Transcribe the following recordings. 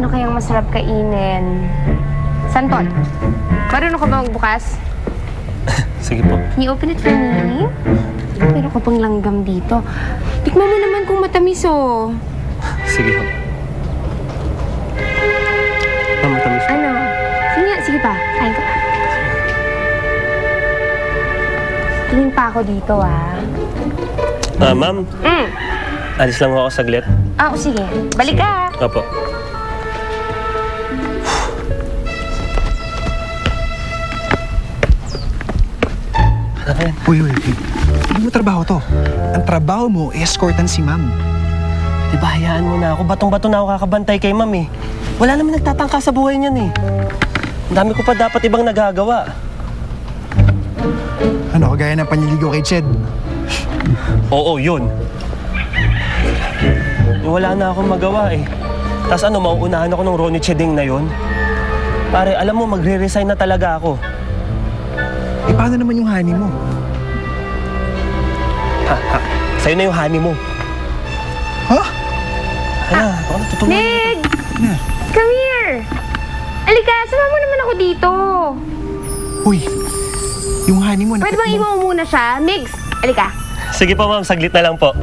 ano kayang masarap kainin. Santol, marunong ka ba magbukas? Sige po. Can you open it for me? Meron ka pang langgam dito. Tikman mo naman kung matamis, oh. Sige po. Matamis po. Ano? Sige nga, sige pa. Kain ka pa. Tingin pa ako dito, ah. Ma'am, alis lang ako saglit. Ah, sige. Balik ka. Opo. Ano yan? Uy. Hindi mo trabaho to. Ang trabaho mo, escortan si ma'am. Diba, hayaan mo na ako. Batong-bato na ako kakabantay kay ma'am eh. Wala naman nagtatangka sa buhay niyan eh. Ang dami ko pa dapat ibang nagagawa. Ano, kagaya ng panliligaw kay Ched? Oo, yun. Wala na akong magawa eh. Tapos ano, mauunahan ako ng Ronnie Cheding na yun. Pare, alam mo, magre-resign na talaga ako. Eh, paano naman yung honey mo? Sa'yo na yung honey mo. Ha? Hala, baka natutulungan. Mig! Na. Come here! Alika, sama mo naman ako dito. Uy, yung honey mo, Pwede bang iwan mo muna siya? Migs, alika. Sige po ma'am, saglit na lang po.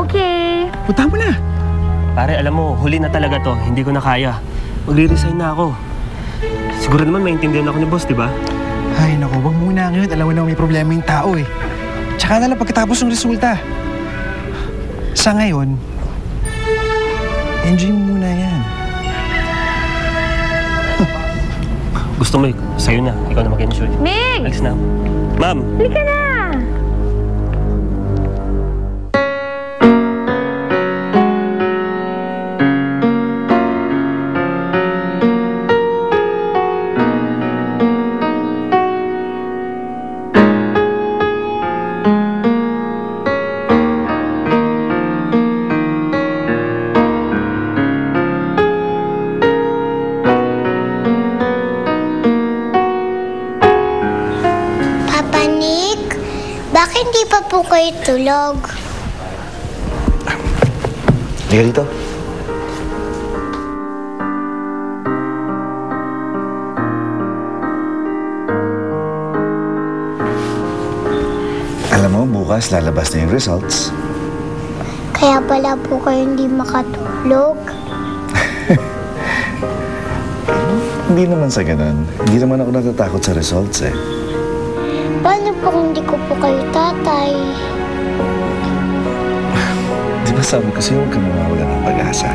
Okay. Punta mo na. Pare, alam mo, huli na talaga to. Hindi ko na kaya. Magre-resign na ako. Siguro naman maintindihan ako ni boss, di ba? Ay, naku, wag muna ngayon. Alam mo na may problema yung tao eh. Tsaka na lang pagkatapos ng resulta. Sa ngayon, enjoy mo muna yan. Gusto mo, sa'yo na. Ikaw na mag-enjoy. Mig! Alis na. Ma'am! Halika na! Bakit hindi pa po kayo tulog? Liga dito. Alam mo, bukas lalabas na yung results. Kaya pala po kayo hindi makatulog? Hindi naman sa ganun. Hindi naman ako natatakot sa results eh. Paano po kung hindi ko po kayo tatay? Di ba sabi ko sa'yo, huwag ka mawawala ng pag-asa.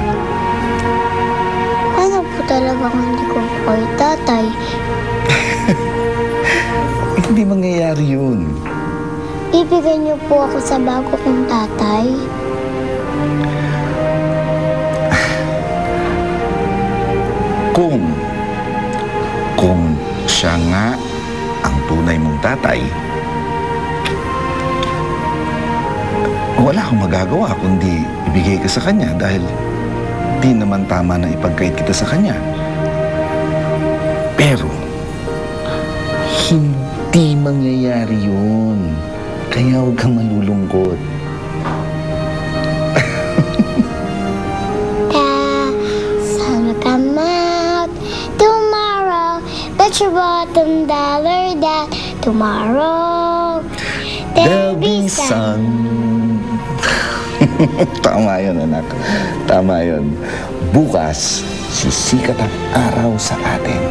Paano po talaga kung hindi ko po kayo tatay? Hindi mangyayari yun. Bibigyan niyo po ako sa bago kong tatay? Kung siya nga ang tunay mong tatay, wala akong magagawa kundi ibigay ka sa kanya dahil di naman tama na ipagkait kita sa kanya. Pero, hindi mangyayari yun. Kaya huwag kang malulungkot. Sana come out tomorrow. Bet your bottom dollar that tomorrow There'll be sun. Tama yun, anak. Tama yun. Bukas, sisikat ang araw sa atin.